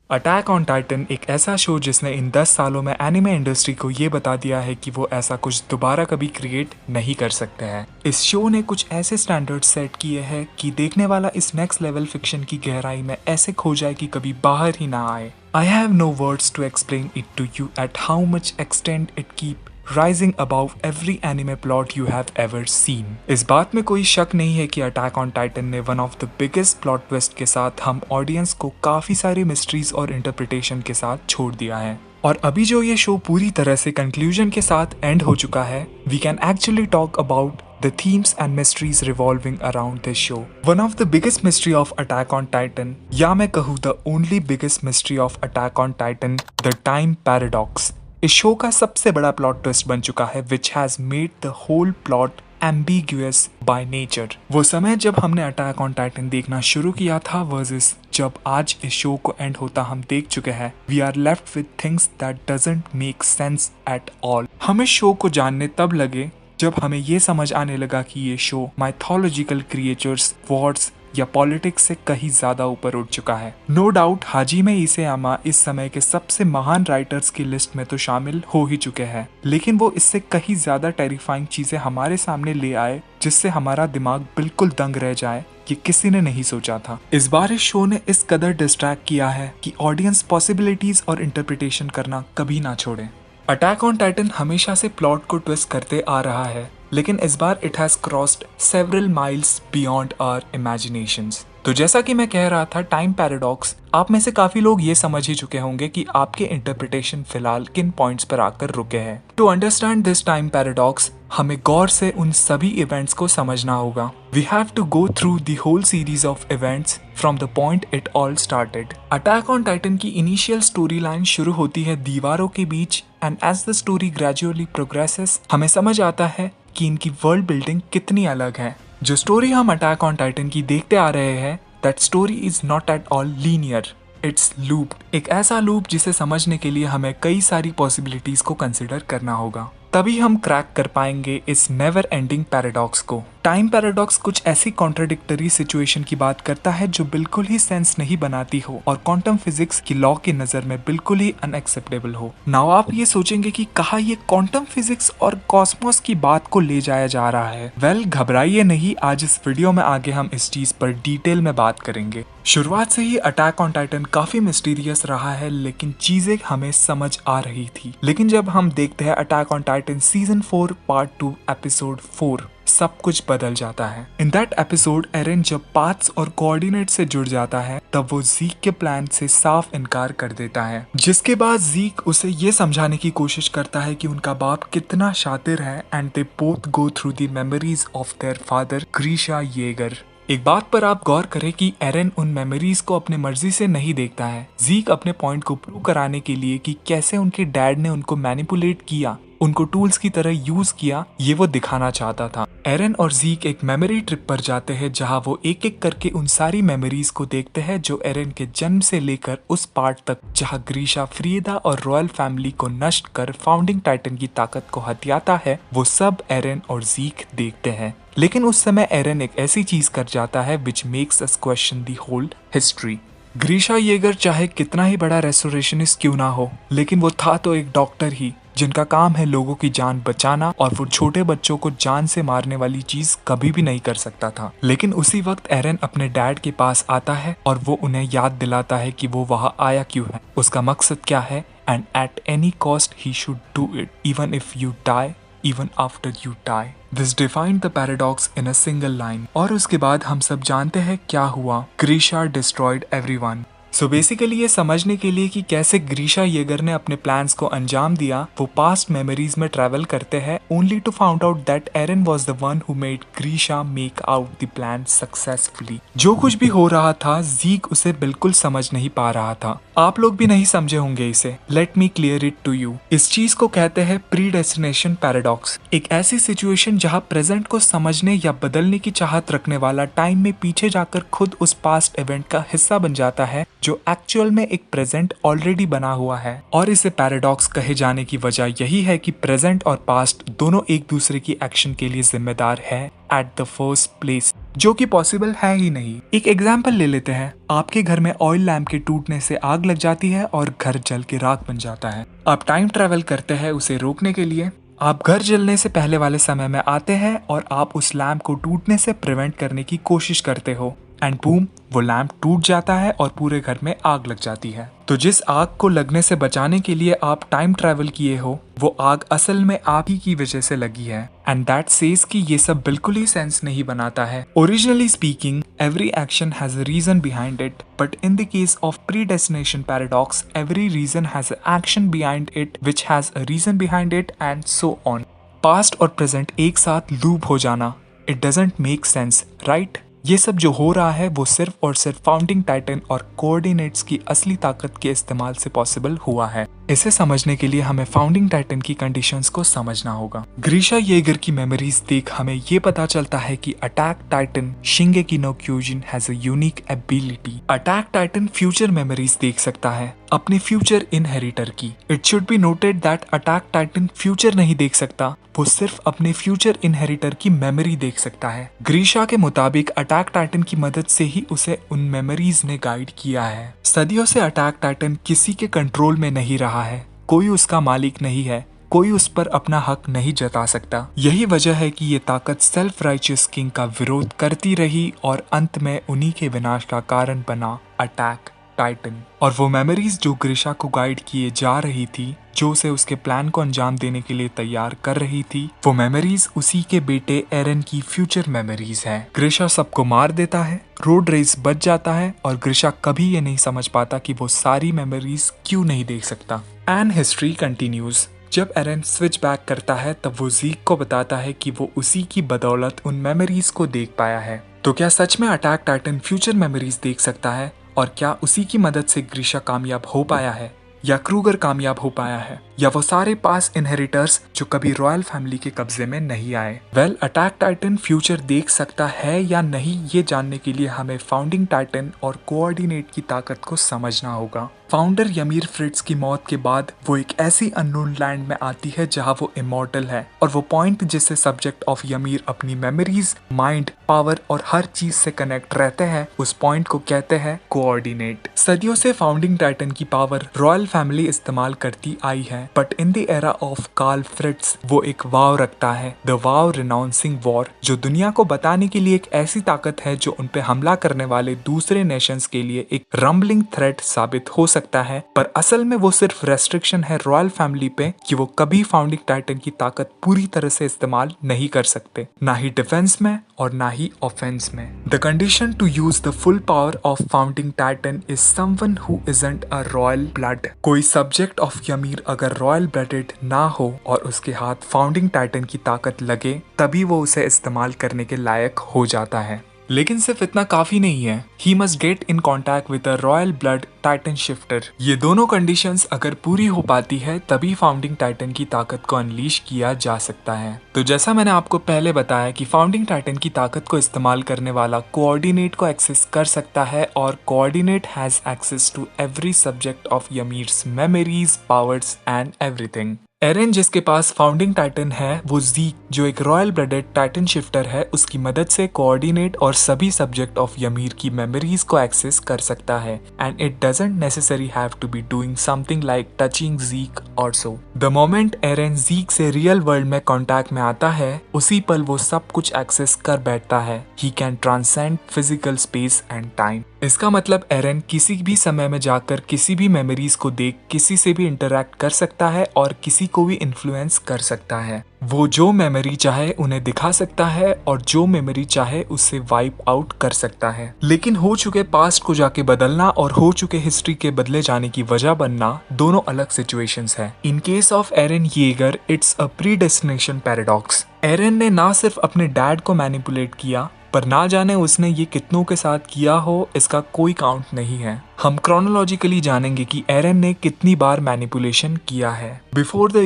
Attack on Titan एक ऐसा show जिसने इन 10 सालों में एनिमे इंडस्ट्री को ये बता दिया है कि वो ऐसा कुछ दोबारा कभी क्रिएट नहीं कर सकते हैं। इस शो ने कुछ ऐसे स्टैंडर्ड्स सेट किए हैं कि देखने वाला इस नेक्स्ट लेवल फिक्शन की गहराई में ऐसे खो जाए कि कभी बाहर ही ना आए। I have no words to explain it to you at how much extend it keep rising about every anime plot you have ever seen. इस बात में कोई शक नहीं है कि अटैक ऑन टाइटन ने one of the biggest plot twist के साथ हम ऑडियंस को काफी सारी मिस्ट्रीज और इंटरप्रिटेशन के साथ छोड़ दिया है। और अभी जो ये शो पूरी तरह से कंक्लूजन के साथ एंड हो चुका है, we can actually talk about the themes and mysteries revolving around this show. One of the biggest mystery of Attack on Titan, या मैं कहूँ the only biggest mystery of Attack on Titan, the time paradox. इस show का सबसे बड़ा plot twist बन चुका है which has made the whole plot ambiguous by nature. वो समय जब हमने अटैक ऑन टाइटन देखना शुरू किया था वर्सेस जब आज इस शो को एंड होता हम देख चुके हैं, we are left with things that doesn't make sense at all. हम इस शो को जानने तब लगे जब हमें ये समझ आने लगा कि ये शो माइथोलॉजिकल क्रिएचर्स, वॉर्स या पॉलिटिक्स से कहीं ज्यादा ऊपर उठ चुका है। नो डाउट हाजिमे इसेयामा इस समय के सबसे महान राइटर्स की लिस्ट में तो शामिल हो ही चुके हैं, लेकिन वो इससे कहीं ज्यादा टेरिफाइंग चीजें हमारे सामने ले आए जिससे हमारा दिमाग बिल्कुल दंग रह जाए। ये किसी ने नहीं सोचा था। इस बार इस शो ने इस कदर डिस्ट्रैक्ट किया है कि ऑडियंस पॉसिबिलिटीज और इंटरप्रिटेशन करना कभी ना छोड़े। अटैक ऑन टाइटन हमेशा से प्लॉट को ट्विस्ट करते आ रहा है, लेकिन इस बार it has crossed several miles beyond our imaginations. तो जैसा कि मैं कह रहा था, टाइम पैराडॉक्स, आप में से काफी लोग ये समझ ही चुके होंगे कि आपके इंटरप्रिटेशन फिलहाल किन पॉइंट्स पर आकर रुके हैं। To understand this time paradox, हमें गौर से उन सभी इवेंट्स को समझना होगा। We have to go through the whole series of events from the point it all started. Attack on Titan की इनिशियल स्टोरी लाइन शुरू होती है दीवारों के बीच, and as the story gradually progresses हमें समझ आता है कि इनकी वर्ल्ड बिल्डिंग कितनी अलग है। जो स्टोरी हम अटैक ऑन टाइटन की देखते आ रहे हैं, that story is not at all linear, it's loop. एक ऐसा लूप जिसे समझने के लिए हमें कई सारी पॉसिबिलिटीज को कंसिडर करना होगा, तभी हम क्रैक कर पाएंगे इस नेवर एंडिंग पैराडॉक्स को। टाइम पैराडॉक्स कुछ ऐसी कॉन्ट्राडिक्टरी सिचुएशन की बात करता है जो बिल्कुल ही सेंस नहीं बनाती हो और क्वांटम फिजिक्स की लॉ की नजर में बिल्कुल ही अनएक्सेप्टेबल हो। नाउ आप ये सोचेंगे कि कहाँ ये क्वांटम फिजिक्स और कॉस्मोस की बात को ले जाया जा रहा है। वेल, घबराइए नहीं, आज इस वीडियो में आगे हम इस चीज पर डिटेल में बात करेंगे। शुरुआत से ही अटैक ऑन टाइटन काफी मिस्टीरियस रहा है, लेकिन चीजें हमें समझ आ रही थी। लेकिन जब हम देखते हैं attack on Titan season 4 part 2 episode 4, सब कुछ बदल जाता है। इन दैट एपिसोड एरन जब पाथ्स और कोऑर्डिनेट से जुड़ जाता है, तब वो जीक के प्लान से साफ इनकार कर देता है, जिसके बाद जीक उसे ये समझाने की कोशिश करता है कि उनका बाप कितना शातिर है, and they both go through the memories of their father Grisha Yeager. एक बात पर आप गौर करें कि एरन उन मेमोरीज को अपने मर्जी से नहीं देखता है। जीक अपने पॉइंट को प्रूव कराने के लिए कि कैसे उनके डैड ने उनको मैनिपुलेट किया, उनको टूल्स की तरह यूज किया, ये वो दिखाना चाहता था। एरन और जीक एक मेमोरी ट्रिप पर जाते हैं जहां वो एक एक करके उन सारी मेमोरीज को देखते हैं जो एरन के जन्म से लेकर उस पार्ट तक जहां ग्रीशा फ्रीदा और रॉयल फैमिली को नष्ट कर फाउंडिंग टाइटन की ताकत को हथियाता है। वो सब एरन और जीक देखते हैं, लेकिन उस समय एरन एक ऐसी चीज कर जाता है which makes us question the whole history. Grisha Yeager चाहे कितना ही बड़ा रेस्टोरेशनिस्ट क्यों ना हो, लेकिन वो था तो एक डॉक्टर ही, जिनका काम है लोगों की जान बचाना, और वो छोटे बच्चों को जान से मारने वाली चीज कभी भी नहीं कर सकता था। लेकिन उसी वक्त एरन अपने डैड के पास आता है और वो उन्हें याद दिलाता है कि वो वहाँ आया क्यों है, उसका मकसद क्या है, and at any cost he should do it even if you die, even after you die. This defined the paradox in a single line. और उसके बाद हम सब जानते हैं क्या हुआ। ग्रीशा destroyed everyone. So basically ये समझने के लिए कि कैसे ग्रीशा येगर ने अपने प्लान्स को अंजाम दिया, वो पास्ट मेमोरीज में ट्रैवल करते हैं only to find out that Eren was the one who made ग्रीशा make out the plan successfully. जो कुछ भी हो रहा था, जीक उसे बिल्कुल समझ नहीं पा रहा था। आप लोग भी नहीं समझे होंगे इसे। Let me clear it to you. इस चीज को कहते हैं प्रीडेस्टिनेशन पैराडॉक्स। एक ऐसी सिचुएशन जहाँ प्रेजेंट को समझने या बदलने की चाहत रखने वाला टाइम में पीछे जाकर खुद उस पास्ट इवेंट का हिस्सा बन जाता है जो एक्चुअल में एक प्रेजेंट ऑलरेडी बना हुआ है। और इसे पैराडॉक्स कहे जाने की वजह यही है कि प्रेजेंट और पास्ट दोनों एक दूसरे की एक्शन के लिए जिम्मेदार है एट द फर्स्ट प्लेस। जो कि पॉसिबल है ही नहीं। एक एग्जाम्पल ले लेते हैं, आपके घर में ऑयल लैम्प के टूटने से आग लग जाती है और घर जल के राख बन जाता है। आप टाइम ट्रेवल करते हैं उसे रोकने के लिए। आप घर जलने से पहले वाले समय में आते हैं और आप उस लैम्प को टूटने से प्रिवेंट करने की कोशिश करते हो एंड बूम, वो लैम्प टूट जाता है और पूरे घर में आग लग जाती है। तो जिस आग को लगने से बचाने के लिए आप टाइम ट्रैवल किए हो, वो आग असल में आप ही की वजह से लगी है। एंड दैट सेज कि ये सब बिल्कुल ही सेंस नहीं बनाता है। Originally speaking, every action has a reason behind it, but in the case of predestination paradox, every reason has a action behind it which has a reason behind it and so on. Past और present एक साथ loop हो जाना, it doesn't make sense, right? ये सब जो हो रहा है वो सिर्फ और सिर्फ फाउंडिंग टाइटन और कोऑर्डिनेट्स की असली ताकत के इस्तेमाल से पॉसिबल हुआ है। इसे समझने के लिए हमें फाउंडिंग टाइटन की कंडीशंस को समझना होगा। ग्रीशा येगर की मेमोरीज देख हमें ये पता चलता है कि attack Titan Shingeki no Kyojin has a unique ability. Attack Titan future memories देख सकता है, अपने फ्यूचर इनहेरिटर की। It should be noted that attack Titan future नहीं देख सकता, वो सिर्फ अपने फ्यूचर इनहेरिटर की मेमोरी देख सकता है। ग्रीशा के मुताबिक अटैक टाइटन की मदद से ही उसे उन मेमोरीज ने गाइड किया है। सदियों से अटैक टाइटन किसी के कंट्रोल में नहीं रहा है, कोई उसका मालिक नहीं है, कोई उस पर अपना हक नहीं जता सकता। यही वजह है कि ये ताकत सेल्फ राइचियस किंग का विरोध करती रही और अंत में उन्हीं के विनाश का कारण बना अटैक टाइटन। और वो मेमोरीज जो ग्रीशा को गाइड किए जा रही थी, जो उसे उसके प्लान को अंजाम देने के लिए तैयार कर रही थी, वो मेमोरीज उसी के बेटे एरन की फ्यूचर मेमोरीज हैं। ग्रीशा सबको मार देता है, रोड रेस बच जाता है और ग्रीशा कभी ये नहीं समझ पाता कि वो सारी मेमोरीज क्यों नहीं देख सकता। And history continues. जब एरन स्विच बैक करता है तब वो ज़ीक को बताता है कि वो उसी की बदौलत उन मेमोरीज को देख पाया है। तो क्या सच में अटैक टाइटन फ्यूचर मेमोरीज देख सकता है? और क्या उसी की मदद से ग्रीशा कामयाब हो पाया है, या क्रूगर कामयाब हो पाया है, या वो सारे पास इनहेरिटर्स जो कभी रॉयल फैमिली के कब्जे में नहीं आए? वेल, अटैक टाइटन फ्यूचर देख सकता है या नहीं, ये जानने के लिए हमें फाउंडिंग टाइटन और कोऑर्डिनेट की ताकत को समझना होगा। फाउंडर यमीर फ्रिट्ज की मौत के बाद वो एक ऐसी अननोन लैंड में आती है जहां वो इमॉर्टल है, और वो पॉइंट जिससे सब्जेक्ट ऑफ यमीर अपनी मेमोरीज, माइंड, पावर और हर चीज से कनेक्ट रहते हैं, उस पॉइंट को कहते हैं कोऑर्डिनेट। सदियों से फाउंडिंग टाइटन की पावर रॉयल फैमिली इस्तेमाल करती आई है, but in the era of Karl Fritz वो एक वाव रखता है, द वाव रिनाउंसिंग वॉर, जो दुनिया को बताने के लिए एक ऐसी ताकत है जो उनपे हमला करने वाले दूसरे नेशंस के लिए एक रंबलिंग थ्रेट साबित हो सकता है। पर असल में वो सिर्फ रेस्ट्रिक्शन है रॉयल फैमिली पे कि वो कभी फाउंडिंग टाइटन की ताकत पूरी तरह से इस्तेमाल नहीं कर सकते, ना ही डिफेंस में और ना ही ऑफेंस में। The condition to use the full power of founding titan is someone who isn't a royal blood. कोई सब्जेक्ट ऑफ यमीर अगर रॉयल ब्लडेड ना हो और उसके हाथ फाउंडिंग टाइटन की ताकत लगे, तभी वो उसे इस्तेमाल करने के लायक हो जाता है। लेकिन सिर्फ इतना काफी नहीं है, he must get in contact with a royal blood Titan shifter. ये दोनों कंडीशंस अगर पूरी हो पाती है तभी फाउंडिंग टाइटन की ताकत को अनलीश किया जा सकता है। तो जैसा मैंने आपको पहले बताया कि फाउंडिंग टाइटन की ताकत को इस्तेमाल करने वाला कोऑर्डिनेट को एक्सेस कर सकता है, और coordinate has access to every subject of Ymir's memories, powers and everything. Eren जिसके पास फाउंडिंग टाइटन है, वो ज़ीक जो एक रॉयल ब्लडेड टाइटन शिफ्टर है, उसकी मदद से कोऑर्डिनेट और सभी सब्जेक्ट ऑफ यमीर की मेमोरीज को एक्सेस कर सकता है। And it doesn't necessary have to be doing something like touching Zeke or so. The moment एरन ज़ीक से रियल वर्ल्ड में कांटेक्ट में आता है, उसी पल वो सब कुछ एक्सेस कर बैठता है। He can transcend physical space and time. इसका मतलब एरन किसी भी समय में जाकर किसी भी मेमोरीज को देख किसी से भी इंटरैक्ट कर सकता है और किसी को भी इन्फ्लुएंस कर सकता है। वो जो मेमोरी चाहे उन्हें दिखा सकता है और जो मेमोरी चाहे उससे वाइप आउट कर सकता है। लेकिन हो चुके पास्ट को जाके बदलना और हो चुके हिस्ट्री के बदले जाने की वजह बनना दोनों अलग सिचुएशंस हैं। In case of Eren Yeager, it's a predestination paradox. Eren ने ना सिर्फ अपने डैड को मैनिपुलेट किया, पर ना जाने उसने ये कितनों के साथ किया हो, इसका कोई काउंट नहीं है। हम क्रोनोलॉजिकली जानेंगे कि एरन ने कितनी बार मैनिपुलेशन किया है। बिफोर द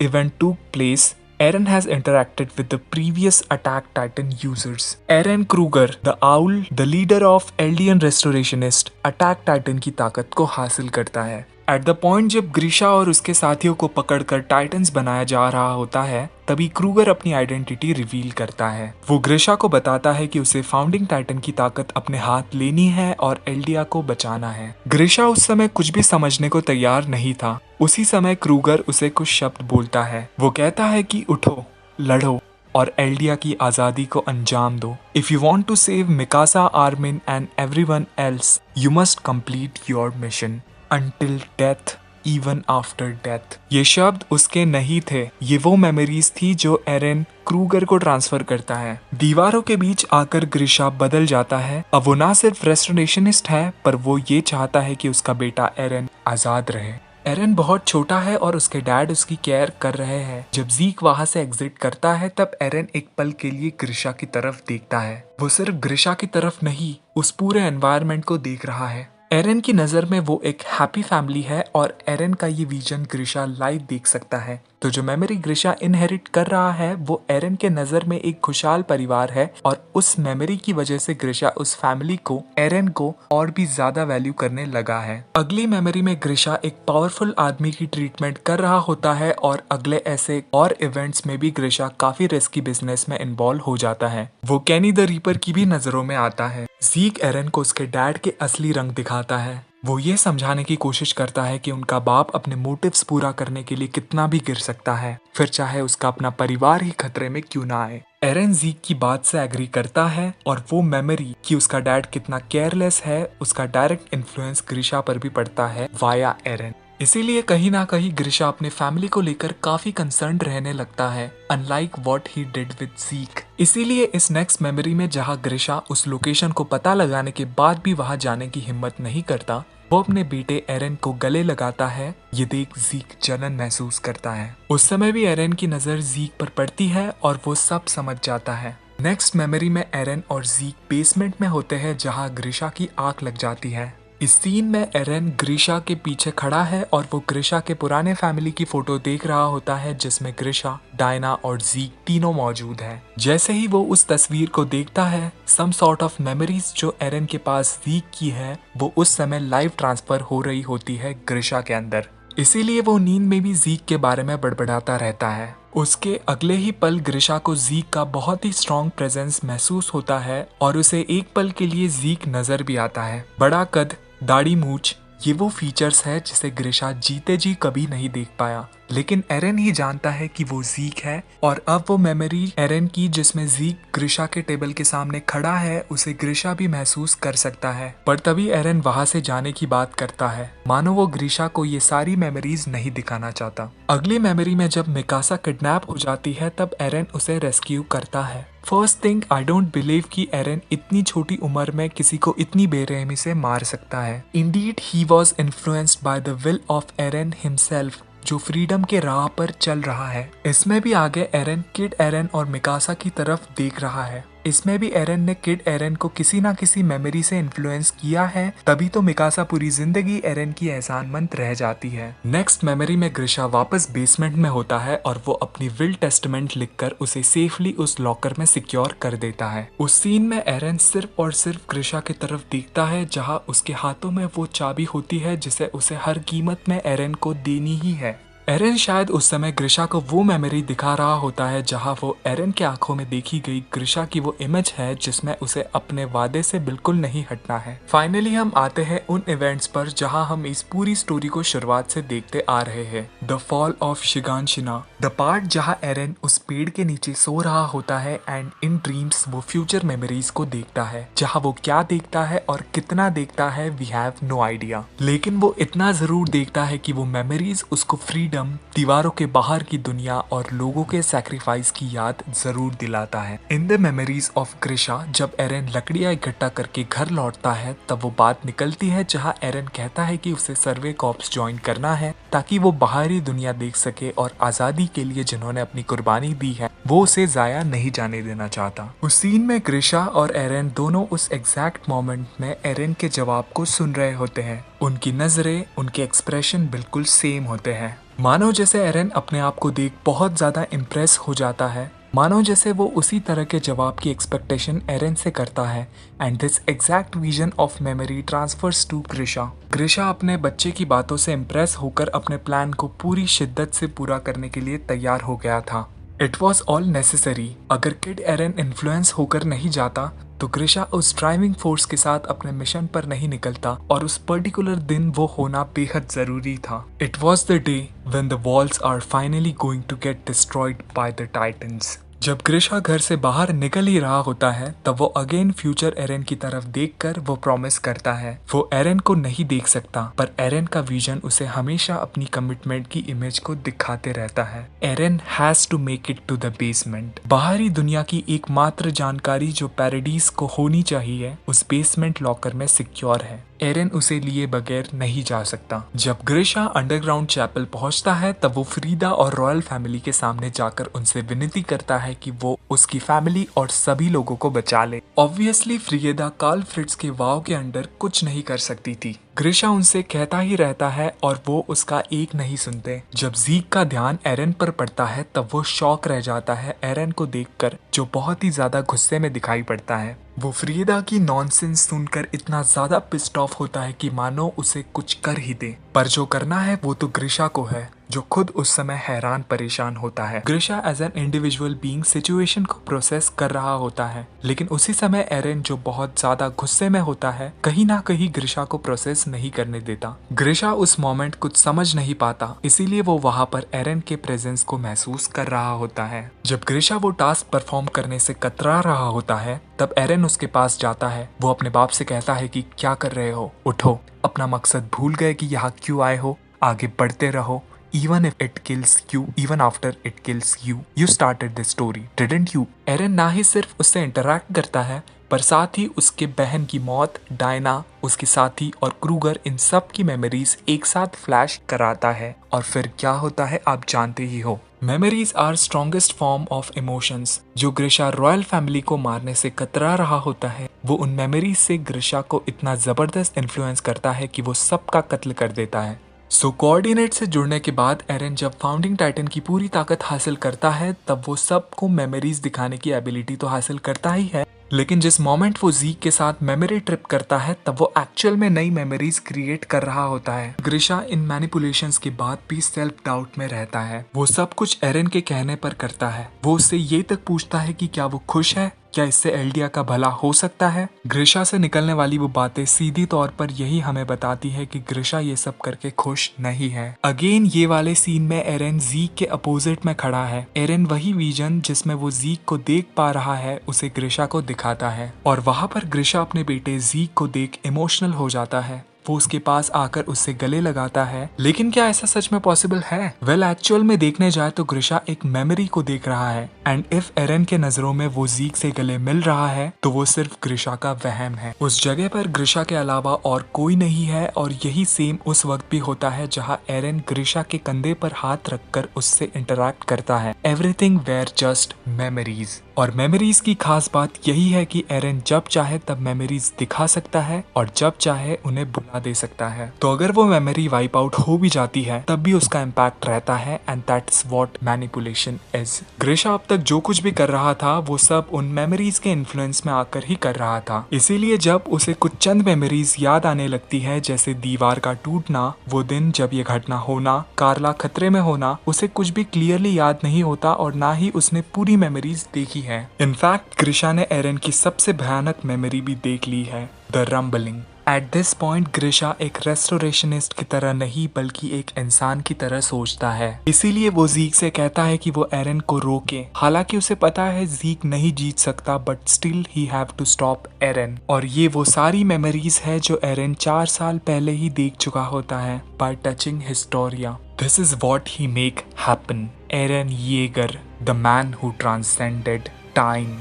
इवेंट टूक place, Eren has interacted with the previous Attack Titan users. Eren Kruger, the Owl, the leader of Eldian Restorationist, Attack Titan की ताकत को हासिल करता है। एट द पॉइंट जब ग्रीशा और उसके साथियों को पकड़कर टाइटन्स बनाया जा रहा होता है, तभी क्रूगर अपनी आइडेंटिटी रिवील करता है। वो ग्रीशा को बताता है कि उसे फाउंडिंग टाइटन की ताकत अपने हाथ लेनी है और एल्डिया को बचाना है। ग्रीशा उस समय कुछ भी समझने को तैयार नहीं था। उसी समय क्रूगर उसे कुछ शब्द बोलता है। वो कहता है कि उठो, लड़ो और एल्डिया की आजादी को अंजाम दो। If you want to save Mikasa, Armin and everyone else, you must complete your mission until death, even after death. ये शब्द उसके नहीं थे, ये वो मेमोरीज थी जो एरन क्रूगर को ट्रांसफर करता है। दीवारों के बीच आकर ग्रीशा बदल जाता है। अब वो ना सिर्फ रेस्टोरेशनिस्ट है, पर वो ये चाहता है कि उसका बेटा एरन आजाद रहे। एरन बहुत छोटा है और उसके डैड उसकी केयर कर रहे हैं। जब ज़ीक वहां से एग्जिट करता है, तब एरन एक पल के लिए ग्रीशा की तरफ देखता है। वो सिर्फ ग्रीशा की तरफ नहीं, उस पूरे एनवायरनमेंट को देख रहा है। एरन की नज़र में वो एक हैप्पी फैमिली है और एरन का ये विजन ग्रीशा लाइव देख सकता है। तो जो मेमोरी ग्रीशा इनहेरिट कर रहा है, वो एरन के नज़र में एक खुशहाल परिवार है और उस मेमोरी की वजह से ग्रीशा उस फैमिली को, एरन को और भी ज्यादा वैल्यू करने लगा है। अगली मेमोरी में ग्रीशा एक पावरफुल आदमी की ट्रीटमेंट कर रहा होता है और अगले ऐसे और इवेंट्स में भी ग्रीशा काफी रिस्की बिजनेस में इन्वॉल्व हो जाता है। वो कैनी द रीपर की भी नजरों में आता है। ज़ीक एरन को उसके डैड के असली रंग दिखाता है। वो ये समझाने की कोशिश करता है कि उनका बाप अपने मोटिव्स पूरा करने के लिए कितना भी गिर सकता है, फिर चाहे उसका अपना परिवार ही खतरे में क्यों ना आए। एरन ज़ीक की बात से एग्री करता है और वो मेमोरी कि उसका डैड कितना केयरलेस है, उसका डायरेक्ट इन्फ्लुएंस ग्रीशा पर भी पड़ता है वाया एरन। इसीलिए कहीं ना कहीं ग्रीशा अपने फैमिली को लेकर काफी कंसर्न रहने लगता है, unlike what he did with Zeke. इसीलिए इस नेक्स्ट मेमोरी में जहां ग्रीशा उस लोकेशन को पता लगाने के बाद भी वहां जाने की हिम्मत नहीं करता, वो अपने बेटे एरन को गले लगाता है। ये देख ज़ीक जलन महसूस करता है। उस समय भी एरन की नजर ज़ीक पर पड़ती है और वो सब समझ जाता है। नेक्स्ट मेमोरी में एरन और ज़ीक बेसमेंट में होते हैं जहां ग्रीशा की आंख लग जाती है। इस सीन में एरन ग्रीशा के पीछे खड़ा है और वो ग्रीशा के पुराने फैमिली की फोटो देख रहा होता है जिसमें ग्रीशा, डायना और ज़ीक तीनों मौजूद हैं। जैसे ही वो उस तस्वीर को देखता है, सम सॉर्ट ऑफ मेमोरीज जो एरन के पास ज़ीक की है, वो उस समय लाइव ट्रांसफर हो रही होती है ग्रीशा के अंदर। इसीलिए वो नींद में भी ज़ीक के बारे में बड़बड़ाता रहता है। उसके अगले ही पल ग्रीशा को ज़ीक का बहुत ही स्ट्रॉन्ग प्रेजेंस महसूस होता है और उसे एक पल के लिए ज़ीक नजर भी आता है। बड़ा कद, दाढ़ी, मूछ, ये वो फीचर्स है जिसे ग्रीशा जीते जी कभी नहीं देख पाया, लेकिन एरन ही जानता है कि वो ज़ीक है। और अब वो मेमोरी एरन की जिसमें ज़ीक ग्रीशा के टेबल के सामने खड़ा है, उसे ग्रीशा भी महसूस कर सकता है। पर तभी एरन वहां से जाने की बात करता है, मानो वो ग्रीशा को ये सारी मेमोरीज नहीं दिखाना चाहता। अगली मेमोरी में जब मिकासा किडनैप हो जाती है, तब एरन उसे रेस्क्यू करता है। First thing, I don't believe कि एरन इतनी छोटी उम्र में किसी को इतनी बेरहमी से मार सकता है। Indeed he was influenced by the will of Eren himself, जो फ्रीडम के राह पर चल रहा है। इसमें भी आगे एरन किड एरन और मिकासा की तरफ देख रहा है। इसमें भी एरन ने किड एरन को किसी ना किसी मेमोरी से इन्फ्लुएंस किया है, तभी तो मिकासा पूरी जिंदगी एरन की एहसानमंद रह जाती है। नेक्स्ट मेमोरी में ग्रीशा वापस बेसमेंट में होता है और वो अपनी विल टेस्टामेंट लिखकर उसे सेफली उस लॉकर में सिक्योर कर देता है। उस सीन में एरन सिर्फ और सिर्फ ग्रीशा की तरफ देखता है, जहाँ उसके हाथों में वो चाबी होती है जिसे उसे हर कीमत में एरन को देनी ही है। एरन शायद उस समय ग्रीशा को वो मेमोरी दिखा रहा होता है जहां वो एरन के आंखों में देखी गई ग्रीशा की वो इमेज है जिसमें उसे अपने वादे से बिल्कुल नहीं हटना है। फाइनली हम आते हैं उन इवेंट्स पर जहां हम इस पूरी स्टोरी को शुरुआत से देखते आ रहे हैं। The fall of Shiganshina, the part जहां एरन उस पेड़ के नीचे सो रहा होता है एंड इन ड्रीम्स वो फ्यूचर मेमोरीज को देखता है। जहां वो क्या देखता है और कितना देखता है, वी हैव नो आइडिया, लेकिन वो इतना जरूर देखता है कि वो मेमोरीज उसको फ्रीडम, दीवारों के बाहर की दुनिया और लोगों के सैक्रिफाइस की याद जरूर दिलाता है। इन द मेमोरीज ऑफ ग्रीशा, जब एरन लकड़ियां इकट्ठा करके घर लौटता है, तब वो बात निकलती है जहां एरन कहता है कि उसे सर्वे कॉर्प्स ज्वाइन करना है ताकि वो बाहरी दुनिया देख सके और आजादी के लिए जिन्होंने अपनी कुर्बानी दी है वो उसे जाया नहीं जाने देना चाहता। उस सीन में ग्रीशा और एरन दोनों उस एग्जैक्ट मोमेंट में एरन के जवाब को सुन रहे होते हैं। उनकी नजरें, उनके एक्सप्रेशन बिल्कुल सेम होते हैं, मानो जैसे एरन अपने आप को देख बहुत ज्यादा इम्प्रेस हो जाता है। मानो जैसे वो उसी तरह के जवाब की एक्सपेक्टेशन एरन से करता है। And this exact vision of memory transfers to Grisha. Grisha अपने बच्चे की बातों से इम्प्रेस होकर अपने प्लान को पूरी शिद्दत से पूरा करने के लिए तैयार हो गया था। It was all necessary. अगर किड एरन इन्फ्लुएंस होकर नहीं जाता तो ग्रिशा उस ड्राइविंग फोर्स के साथ अपने मिशन पर नहीं निकलता और उस पर्टिकुलर दिन वो होना बेहद जरूरी था। It was the day when the walls are finally going to get destroyed by the titans. जब ग्रिशा घर से बाहर निकल ही रहा होता है तब वो अगेन फ्यूचर एरन की तरफ देखकर वो प्रॉमिस करता है। वो एरन को नहीं देख सकता पर एरन का विजन उसे हमेशा अपनी कमिटमेंट की इमेज को दिखाते रहता है। Eren has to make it to the basement. बाहरी दुनिया की एकमात्र जानकारी जो पैराडीज को होनी चाहिए उस बेसमेंट लॉकर में सिक्योर है। एरन उसे लिए बगैर नहीं जा सकता। जब ग्रिशा अंडरग्राउंड चैपल पहुंचता है तब वो फ्रीदा और रॉयल फैमिली के सामने जाकर उनसे विनती करता है कि वो उसकी फैमिली और सभी लोगों को बचा ले। ऑब्वियसली फ्रीदा कार्ल फ्रिट्ज के वाव के अंडर कुछ नहीं कर सकती थी। ग्रिशा उनसे कहता ही रहता है और वो उसका एक नहीं सुनते। जब ज़ीक का ध्यान एरन पर पड़ता है तब वो शॉक रह जाता है एरन को देखकर, जो बहुत ही ज्यादा गुस्से में दिखाई पड़ता है। वो फ्रीदा की नॉनसेंस सुनकर इतना ज्यादा पिस्ड ऑफ होता है कि मानो उसे कुछ कर ही दे, पर जो करना है वो तो ग्रिशा को है, जो खुद उस समय हैरान परेशान होता है। Grisha as an individual being situation को प्रोसेस कर रहा होता है, लेकिन उसी समय एरन जो बहुत ज्यादा गुस्से में होता है कहीं ना कहीं ग्रिशा को प्रोसेस नहीं करने देता। ग्रिशा उस मोमेंट कुछ समझ नहीं पाता, इसीलिए वो वहाँ पर एरन के प्रेजेंस को महसूस कर रहा होता है। जब ग्रिशा वो टास्क परफॉर्म करने से कतरा रहा होता है तब एरन उसके पास जाता है। वो अपने बाप से कहता है कि क्या कर रहे हो, उठो, अपना मकसद भूल गए कि यहाँ क्यों आए हो, आगे बढ़ते रहो। Even if it kills you, even after it kills you, you started this story, didn't you? एरन ना ही सिर्फ उससे इंटरैक्ट करता है पर साथ ही उसके बहन की मौत, डायना, उसके साथी और क्रूगर, इन सब की मेमोरीज एक साथ फ्लैश कराता है। और फिर क्या होता है आप जानते ही हो। Memories are strongest form of emotions. जो ग्रिशा रॉयल फैमिली को मारने से कतरा रहा होता है वो उन मेमोरीज से ग्रिशा को इतना जबरदस्त इन्फ्लुएंस करता है कि वो सबका कत्ल कर देता है। सो कोऑर्डिनेट से जुड़ने के बाद एरन जब फाउंडिंग टाइटन की पूरी ताकत हासिल करता है तब वो सबको मेमोरीज दिखाने की एबिलिटी तो हासिल करता ही है, लेकिन जिस मोमेंट वो ज़ीक के साथ मेमोरी ट्रिप करता है तब वो एक्चुअल में नई मेमोरीज क्रिएट कर रहा होता है। ग्रिशा इन मैनिपुलेशंस के बाद भी सेल्फ डाउट में रहता है। वो सब कुछ एरन के कहने पर करता है। वो उससे ये तक पूछता है कि क्या वो खुश है, क्या इससे एल्डिया का भला हो सकता है। ग्रिशा से निकलने वाली वो बातें सीधी तौर पर यही हमें बताती है कि ग्रिशा ये सब करके खुश नहीं है। अगेन ये वाले सीन में एरन ज़ीक के अपोजिट में खड़ा है। एरन वही विजन जिसमें वो ज़ीक को देख पा रहा है उसे ग्रिशा को दिखाता है और वहां पर ग्रिशा अपने बेटे ज़ीक को देख इमोशनल हो जाता है। वो उसके पास आकर उससे गले लगाता है, लेकिन क्या ऐसा सच में पॉसिबल है? वेल एक्चुअल में देखने जाए तो ग्रिशा एक मेमोरी को देख रहा है एंड इफ एरन के नजरों में वो ज़ीक से गले मिल रहा है तो वो सिर्फ ग्रिशा का वहम है। उस जगह पर ग्रिशा के अलावा और कोई नहीं है और यही सेम उस वक्त भी होता है जहाँ एरन ग्रिशा के कंधे पर हाथ रखकर उससे इंटरैक्ट करता है। Everything were just memories. और मेमोरीज की खास बात यही है कि एरन जब चाहे तब मेमोरीज दिखा सकता है और जब चाहे उन्हें भुला दे सकता है। तो अगर वो मेमोरी वाइप आउट हो भी जाती है तब भी उसका इम्पैक्ट रहता है and that's what manipulation is. ग्रिशा अब तक जो कुछ भी कर रहा था वो सब उन मेमोरीज के इन्फ्लुएंस में आकर ही कर रहा था। इसीलिए जब उसे कुछ चंद मेमोरीज याद आने लगती है, जैसे दीवार का टूटना, वो दिन जब ये घटना होना, कार्ला खतरे में होना, उसे कुछ भी क्लियरली याद नहीं होता और ना ही उसने पूरी मेमोरीज देखी है। इनफैक्ट ग्रिशा ने एरन की सबसे भयानक मेमोरी भी देख ली है, the rambling. At this point ग्रिशा एक रेस्टोरेशनिस्ट की तरह नहीं बल्कि एक इंसान की तरह सोचता है। इसीलिए वो ज़ीक से कहता है कि वो एरन को रोके। हालांकि उसे पता है ज़ीक नहीं जीत सकता but still he have to stop Eren. और ये वो सारी मेमोरीज है जो एरन 4 साल पहले ही देख चुका होता है bye touching Historia. This is what he make happen. Eren Yeager, the man who transcended time.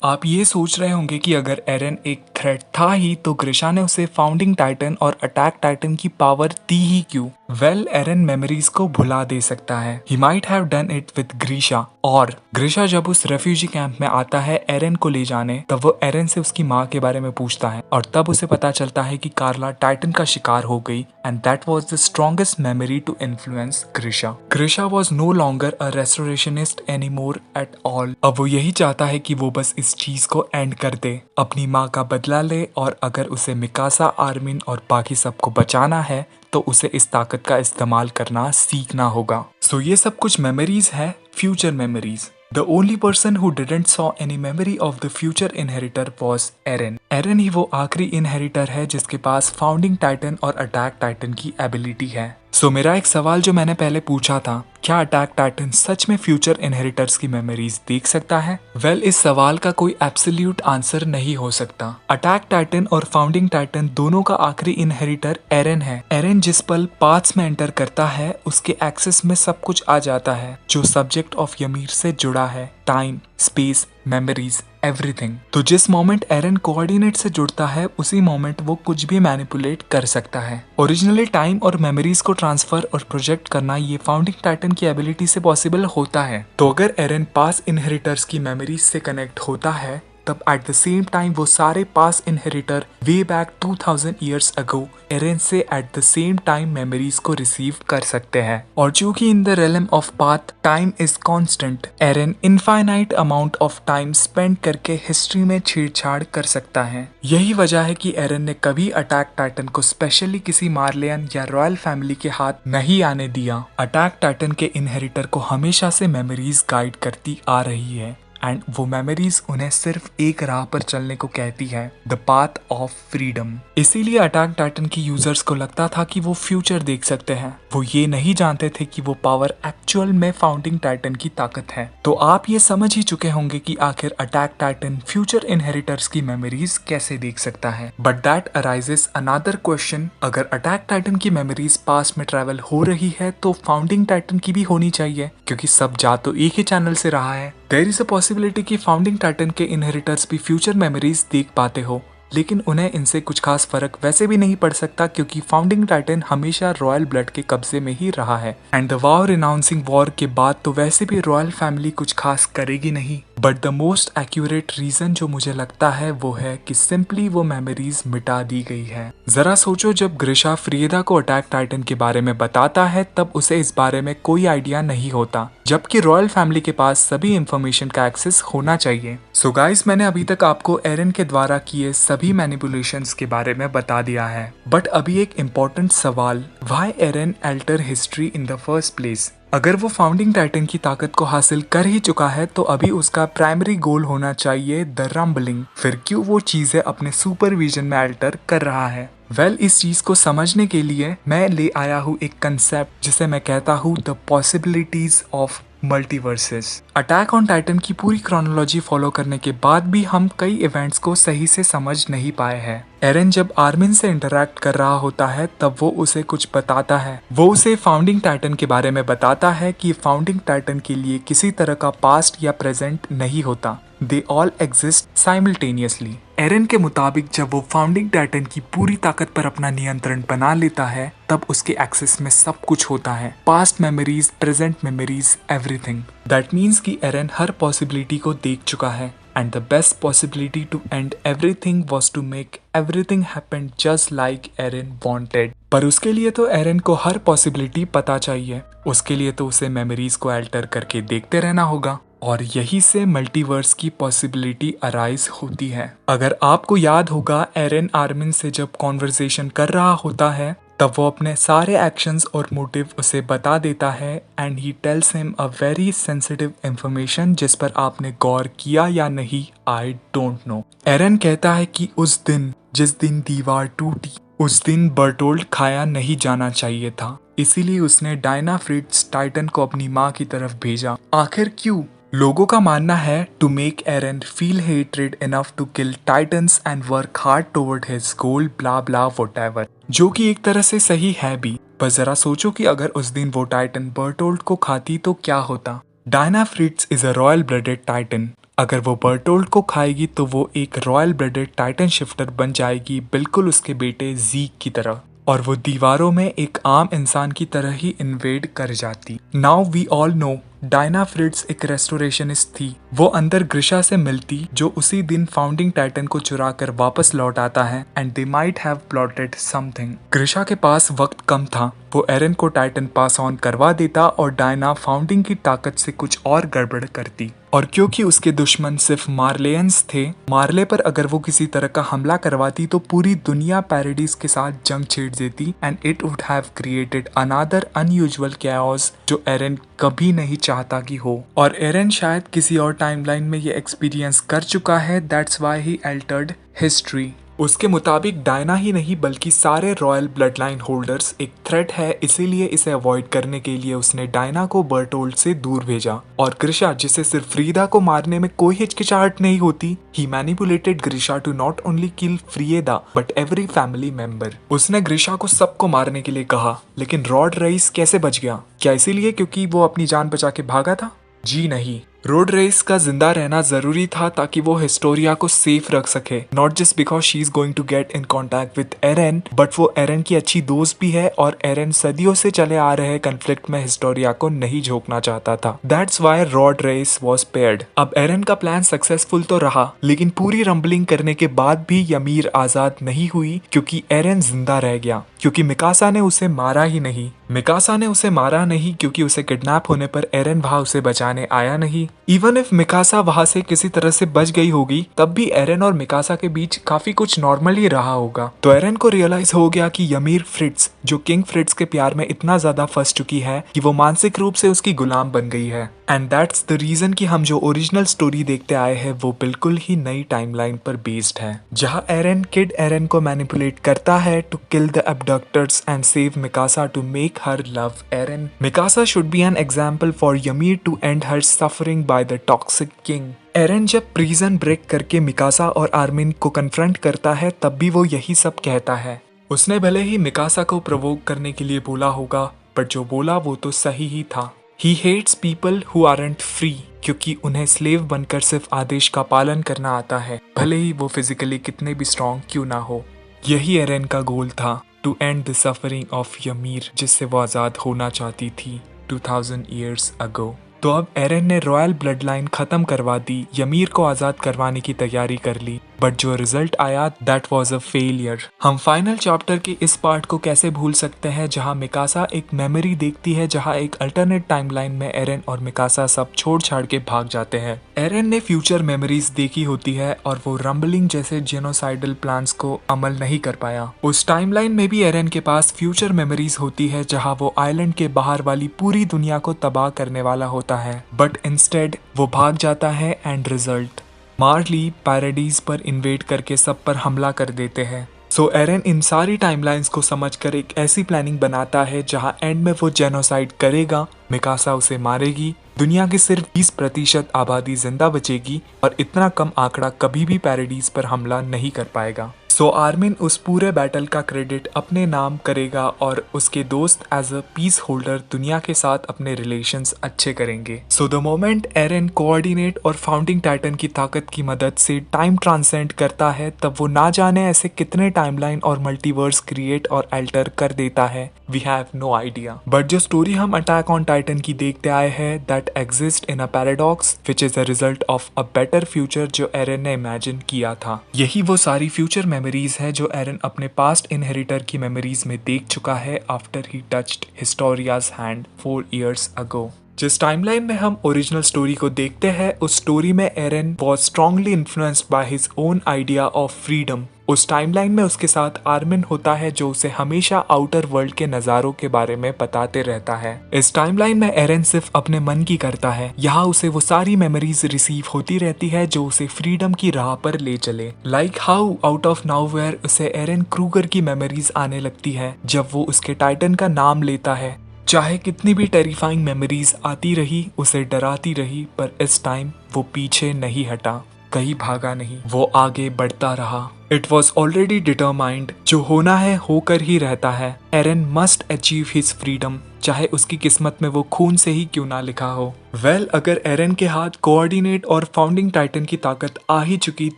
आप ये सोच रहे होंगे कि अगर एरन एक थ्रेट था ही तो ग्रिशा ने उसे फाउंडिंग टाइटन और अटैक टाइटन की पावर दी ही क्यों? वेल, एरन मेमोरीज को भुला दे सकता है। He might have done it with ग्रिशा। और ग्रिशा जब उस रेफ्यूजी कैंप में आता है एरन को ले जाने, तब वो एरन से उसकी माँ के बारे में पूछता है और तब उसे पता चलता है कि कार्ला टाइटन का शिकार हो गई and that was the strongest memory to influence Grisha. Grisha was no longer a restorationist anymore at all. अब वो यही चाहता है कि वो बस इस चीज को एंड कर दे, अपनी माँ का बदला ले, और अगर उसे मिकासा, आर्मिन और बाकी सबको बचाना है तो उसे इस ताकत का इस्तेमाल करना सीखना होगा। सो ये सब कुछ मेमोरीज है, future memories. The only person who didn't saw any memory of the future inheritor was Eren. Eren ही वो आखिरी इनहेरिटर है जिसके पास फाउंडिंग टाइटन और अटैक टाइटन की एबिलिटी है। सो मेरा एक सवाल जो मैंने पहले पूछा था, क्या अटैक टाइटन सच में फ्यूचर इनहेरिटर्स की मेमोरीज देख सकता है? वेल, इस सवाल का कोई एब्सोल्यूट आंसर नहीं हो सकता। अटैक टाइटन और फाउंडिंग टाइटन दोनों का आखिरी इनहेरिटर एरन है। एरन जिस पल पाथ्स में एंटर करता है उसके एक्सेस में सब कुछ आ जाता है जो सब्जेक्ट ऑफ ymir से जुड़ा है, टाइम, स्पेस, मेमोरीज, एवरीथिंग। तो जिस मोमेंट एरन कोऑर्डिनेट से जुड़ता है उसी मोमेंट वो कुछ भी मैनिपुलेट कर सकता है। ओरिजिनली टाइम और मेमोरीज को ट्रांसफर और प्रोजेक्ट करना ये फाउंडिंग टाइटन की एबिलिटी से पॉसिबल होता है। तो अगर एरन पास इनहेरिटर्स की मेमोरीज से कनेक्ट होता है तब एट द सेम टाइम वो सारे past inheritor way back 2000 years ago Eren से at the same time memories को रिसीव कर सकते हैं। और चूंकि in the realm of path time is constant, Eran infinite amount of time spend करके हिस्ट्री में छेड़छाड़ कर सकता है। यही वजह है कि एरन ने कभी अटैक टाइटन को स्पेशली किसी मार्लियन या रॉयल फैमिली के हाथ नहीं आने दिया। अटैक टाइटन के इनहेरिटर को हमेशा से मेमोरीज गाइड करती आ रही है एंड वो मेमोरीज उन्हें सिर्फ एक राह पर चलने को कहती है, द पाथ ऑफ फ्रीडम। इसीलिए अटैक टाइटन की यूजर्स को लगता था कि वो फ्यूचर देख सकते हैं। वो ये नहीं जानते थे कि वो पावर एक्चुअल में फाउंडिंग टाइटन की ताकत है। तो आप ये समझ ही चुके होंगे कि आखिर अटैक टाइटन फ्यूचर इनहेरिटर्स की मेमोरीज कैसे देख सकता है। But that arises another question, अगर अटैक टाइटन की मेमोरीज पास्ट में ट्रेवल हो रही है तो फाउंडिंग टाइटन की भी होनी चाहिए, क्योंकि सब जा तो एक ही चैनल से रहा है। देयर इज अ पॉसिबिलिटी कि फाउंडिंग टाइटन के इनहेरिटर्स भी फ्यूचर मेमोरीज देख पाते हो, लेकिन उन्हें इनसे कुछ खास फर्क वैसे भी नहीं पड़ सकता क्योंकि फाउंडिंग टाइटन हमेशा रॉयल ब्लड के कब्जे में ही रहा है and the war renouncing war के बाद तो वैसे भी रॉयल फैमिली कुछ खास करेगी नहीं। But the most accurate reason जो मुझे लगता है वो है कि सिंपली वो मेमोरीज मिटा दी गई है। जरा सोचो, जब ग्रिशा फ्रियेदा को अटैक टाइटन के बारे में बताता है तब उसे इस बारे में कोई आइडिया नहीं होता, जबकि रॉयल फैमिली के पास सभी इंफॉर्मेशन का एक्सेस होना चाहिए। सो गाइस, मैंने अभी तक आपको एरन के द्वारा किए सभी मैनिपुलेशंस के बारे में बता दिया है। बट अभी एक इम्पोर्टेंट सवाल, why Eren alter history in the first place? अगर वो फाउंडिंग टाइटन की ताकत को हासिल कर ही चुका है तो अभी उसका प्राइमरी गोल होना चाहिए द रंबलिंग। फिर क्यों वो चीजें अपने सुपरविजन में अल्टर कर रहा है? वेल, इस चीज को समझने के लिए मैं ले आया हूँ एक कंसेप्ट जिसे मैं कहता हूँ the possibilities of multiverses. Attack on Titan की पूरी क्रोनोलॉजी फॉलो करने के बाद भी हम कई इवेंट्स को सही से समझ नहीं पाए हैं। एरन जब आर्मिन से इंटरैक्ट कर रहा होता है तब वो उसे कुछ बताता है। वो उसे फाउंडिंग टाइटन के बारे में बताता है कि फाउंडिंग टाइटन के लिए किसी तरह का पास्ट या प्रेजेंट नहीं होता, दे ऑल एग्जिस्ट साइमल्टेनियसली। एरन के मुताबिक जब वो फाउंडिंग टाइटन की पूरी ताकत पर अपना नियंत्रण बना लेता है तब उसके एक्सेस में सब कुछ होता है, past memories, present memories, everything. That means कि एरन हर पॉसिबिलिटी को देख चुका है and the best possibility to end everything was to make everything happen just like Eren wanted। पर उसके लिए तो एरन को हर पॉसिबिलिटी पता चाहिए, उसके लिए तो उसे मेमोरीज को अल्टर करके देखते रहना होगा और यही से मल्टीवर्स की पॉसिबिलिटी अराइज होती है। अगर आपको याद होगा, एरन आर्मिन से जब कॉन्वर्सेशन कर रहा होता है तब वो अपने सारे एक्शंस और मोटिव उसे बता देता है and he tells him a very sensitive information जिस पर आपने गौर किया या नहीं, आई डोंट नो। एरन कहता है कि उस दिन जिस दिन दीवार टूटी उस दिन बर्टोल्ड खाया नहीं जाना चाहिए था, इसीलिए उसने डायना फ्रिट्ज टाइटन को अपनी माँ की तरफ भेजा। आखिर क्यों? लोगों का मानना है to make Eren feel hatred enough to kill titans and work hard toward his goal, blah blah whatever, जो कि एक तरह से सही है भी। पर जरा सोचो कि अगर उस दिन वो टाइटन बर्टोल्ड को खाती तो क्या होता। Diana Fritz is a royal blooded Titan, अगर वो बर्टोल्ट को खाएगी तो वो एक रॉयल ब्लडेड टाइटन शिफ्टर बन जाएगी, बिल्कुल उसके बेटे ज़ीक की तरह, और वो दीवारों में एक आम इंसान की तरह ही इन्वेड कर जाती। Now we all know Dina Fritz एक रेस्टोरेशनिस्ट थी। वो अंदर ग्रिशा से मिलती, जो उसी दिन फाउंडिंग टाइटन को चुरा कर वापस लौट आता है, and they might have plotted something. ग्रिशा के पास वक्त कम था, वो एरन को टाइटन पास ऑन करवा देता और डायना फाउंडिंग की ताकत से कुछ और गड़बड़ करती। और क्योंकि उसके दुश्मन सिर्फ मार्लेयंस थे, मार्ले पर अगर वो किसी तरह का हमला करवाती तो पूरी दुनिया पैराडीज के साथ जंग छेड़ देती, and it would have created another unusual chaos जो एरन कभी नहीं चाहता कि हो। और एरन शायद किसी और टाइमलाइन में ये एक्सपीरियंस कर चुका है, that's why he Altered history. उसके मुताबिक डायना ही नहीं बल्कि सारे रॉयल ब्लड लाइन होल्डर्स एक थ्रेट है, इसीलिए इसे अवॉइड करने के लिए उसने डायना को बर्टोल्ट से दूर भेजा। और ग्रिशा, जिसे सिर्फ फ्रीदा को मारने में कोई हिचकिचाहट नहीं होती, he manipulated Grisha to not only kill Frieda but every family member. उसने ग्रिशा को सबको मारने के लिए कहा, लेकिन रॉड रईस कैसे बच गया? क्या इसीलिए क्योंकि वो अपनी जान बचा के भागा था? जी नहीं, रोड रेस का जिंदा रहना जरूरी था ताकि वो हिस्टोरिया को सेफ रख सके, not just because she is going to get in contact with Eren, but वो एरन की अच्छी दोस्त भी है और एरन सदियों से चले आ रहे कन्फ्लिक्ट में हिस्टोरिया को नहीं झोंकना चाहता था। That's why Rod Reiss was paired. अब एरन का प्लान सक्सेसफुल तो रहा, लेकिन पूरी रंबलिंग करने के बाद भी ymir आजाद नहीं हुई क्योंकि एरन जिंदा रह गया, क्योंकि मिकासा ने उसे मारा ही नहीं। मिकासा ने उसे मारा नहीं क्योंकि उसे किडनैप होने पर एरन वहां उसे बचाने आया नहीं। इवन इफ मिकासा वहां से किसी तरह से बच गई होगी, तब भी एरन और मिकासा के बीच काफी कुछ नॉर्मल ही रहा होगा। तो एरन को रियलाइज हो गया कि ymir फ्रिट्ज, जो किंग फ्रिट्ज के प्यार में इतना ज्यादा फंस चुकी है कि वो मानसिक रूप से उसकी गुलाम बन गई है। एंड दैट्स द रीजन कि हम जो ओरिजिनल स्टोरी देखते आए हैं वो बिल्कुल ही नई टाइमलाइन पर बेस्ड है, जहां एरन किड एरन को मैनिपुलेट करता है to kill the abductors and save Mikasa to make her love Eren. Mikasa should be an example for ymir to end her suffering by the toxic king. Eren जब prison break करके Mikasa और Armin को confront करता है, तब भी वो यही सब कहता है। उसने भले ही मिकासा को प्रोवोक करने के लिए बोला होगा, बट जो बोला वो तो सही ही था। He hates people who aren't free, क्योंकि उन्हें स्लेव बनकर सिर्फ आदेश का पालन करना आता है, भले ही वो फिजिकली कितने भी स्ट्रॉन्ग क्यों ना हो। यही एरन का गोल था, to end the suffering of ymir, जिससे वो आज़ाद होना चाहती थी 2000 years ago। तो अब एरन ने रॉयल ब्लड लाइन खत्म करवा दी, ymir को आज़ाद करवाने की तैयारी कर ली, बट जो रिजल्ट आया दैट वाज अ फेलियर। हम फाइनल चैप्टर के इस पार्ट को कैसे भूल सकते हैं, जहां मिकासा एक मेमोरी देखती है, जहां एक अल्टरनेट टाइमलाइन में एरन और मिकासा सब छोड़ छाड़ के भाग जाते हैं। एरन ने फ्यूचर मेमोरीज देखी होती है और वो रंबलिंग जैसे जेनोसाइडल प्लान्स को अमल नहीं कर पाया। उस टाइमलाइन में भी एरन के पास फ्यूचर मेमोरीज होती है, जहां वो आइलैंड के बाहर वाली पूरी दुनिया को तबाह करने वाला होता है, बट इंस्टेड वो भाग जाता है एंड रिजल्ट मार्ली पैराडीज पर इन्वेड करके सब पर हमला कर देते हैं। सो एरन इन सारी टाइमलाइंस को समझकर एक ऐसी प्लानिंग बनाता है जहां एंड में वो जेनोसाइड करेगा, मिकासा उसे मारेगी, दुनिया की सिर्फ 20% आबादी जिंदा बचेगी और इतना कम आंकड़ा कभी भी पैराडीज पर हमला नहीं कर पाएगा। सो आर्मिन उस पूरे बैटल का क्रेडिट अपने नाम करेगा और उसके दोस्त एज अ पीस होल्डर दुनिया के साथ अपने रिलेशंस अच्छे करेंगे। So the moment Eren coordinate और फाउंडिंग टाइटन की ताकत की मदद से टाइम ट्रांसेंड करता है, तब वो ना जाने ऐसे कितने टाइमलाइन और मल्टीवर्स क्रिएट और अल्टर कर देता है, we have no idea. But जो स्टोरी हम अटैक ऑन टाइटन की देखते आए हैं, that exist in a paradox which is a result of a better future जो एरन ने इमेजिन किया था। यही वो सारी फ्यूचर मेमोरीज है जो एरन अपने पास्ट इनहेरिटर की मेमोरीज में देख चुका है after he touched Historia's hand 4 years ago। जिस टाइमलाइन में हम ओरिजिनल स्टोरी को देखते हैं, उस स्टोरी में Eren was strongly influenced by his own idea of freedom. उस टाइमलाइन में उसके साथ आर्मिन होता है जो उसे हमेशा आउटर वर्ल्ड के नजारों के बारे में बताते रहता है। इस टाइमलाइन में एरन सिर्फ अपने मन की करता है, यहाँ उसे वो सारी मेमोरीज रिसीव होती रहती है जो उसे फ्रीडम की राह पर ले चले। लाइक हाउ आउट ऑफ नाउवेयर उसे एरन क्रूगर की मेमोरीज आने लगती है जब वो उसके टाइटन का नाम लेता है। चाहे कितनी भी टेरिफाइंग मेमोरीज आती रही, उसे डराती रही, पर इस टाइम वो पीछे नहीं हटा, कहीं भागा नहीं, वो आगे बढ़ता रहा। इट वॉज ऑलरेडी डिटरमाइंड, जो होना है होकर ही रहता है। एरन मस्ट अचीव हिज फ्रीडम चाहे उसकी किस्मत में वो खून से ही क्यों ना लिखा हो। अगर एरन के हाथ कोऑर्डिनेट और फाउंडिंग टाइटन की ताकत आ ही चुकी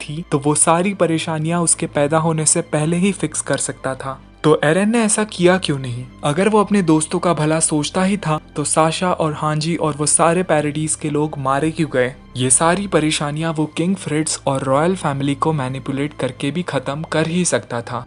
थी तो वो सारी परेशानियां उसके पैदा होने से पहले ही फिक्स कर सकता था। तो एरन ने ऐसा किया क्यों नहीं? अगर वो अपने दोस्तों का भला सोचता ही था तो साशा और हांजी और वो सारे पैराडीज के लोग मारे क्यों गए? ये सारी परेशानियां वो किंग फ्रिट्ज और रॉयल फैमिली को मैनिपुलेट करके भी खत्म कर ही सकता था।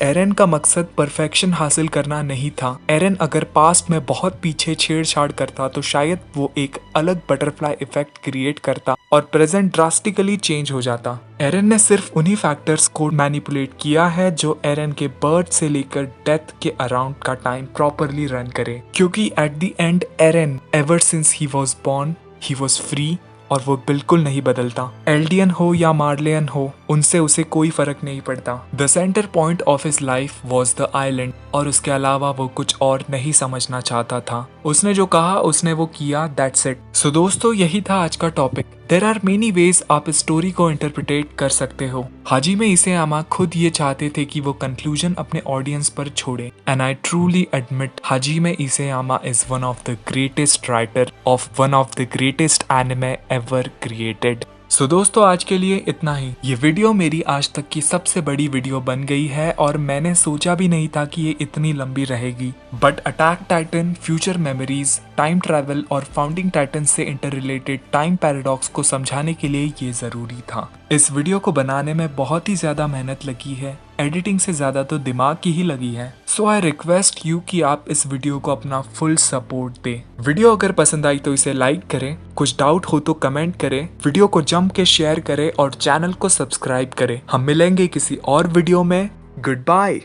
एरन का मकसद परफेक्शन हासिल करना नहीं था। एरन अगर पास्ट में बहुत पीछे छेड़छाड़ करता तो शायद वो एक अलग बटरफ्लाई इफेक्ट क्रिएट करता और प्रेजेंट ड्रास्टिकली चेंज हो जाता। एरन ने सिर्फ उन्हीं फैक्टर्स को मैनिपुलेट किया है जो एरन के बर्थ से लेकर डेथ के अराउंड का टाइम प्रॉपरली रन करे, क्योंकि at the end Eren ever since he was born he was free और वो बिल्कुल नहीं बदलता। एल्डियन हो या मार्लियन हो, उनसे उसे कोई फर्क नहीं पड़ता। The centre point of his life was the island और उसके अलावा वो कुछ और नहीं समझना चाहता था। उसने जो कहा उसने वो किया, दैट्स इट। सो दोस्तों, यही था आज का topic. There are many ways आप इस स्टोरी को इंटरप्रिटेट कर सकते हो। हाजिमे इसेयामा खुद ये चाहते थे कि वो कंक्लूजन अपने ऑडियंस पर छोड़े, and I truly admit Hajime Isayama is one of the greatest writer of one of the greatest anime ever created. So दोस्तों, आज के लिए इतना ही। ये वीडियो मेरी आज तक की सबसे बड़ी वीडियो बन गई है और मैंने सोचा भी नहीं था कि ये इतनी लंबी रहेगी। But attack Titan, future memories, time travel और फाउंडिंग टाइटन से इंटर रिलेटेड टाइम पैराडॉक्स को समझाने के लिए ये जरूरी था। इस वीडियो को बनाने में बहुत ही ज्यादा मेहनत लगी है, एडिटिंग से ज्यादा तो दिमाग की ही लगी है। सो आई रिक्वेस्ट यू कि आप इस वीडियो को अपना फुल सपोर्ट दें। वीडियो अगर पसंद आई तो इसे लाइक करें, कुछ डाउट हो तो कमेंट करें, वीडियो को जंप के शेयर करें और चैनल को सब्सक्राइब करें। हम मिलेंगे किसी और वीडियो में। Good bye.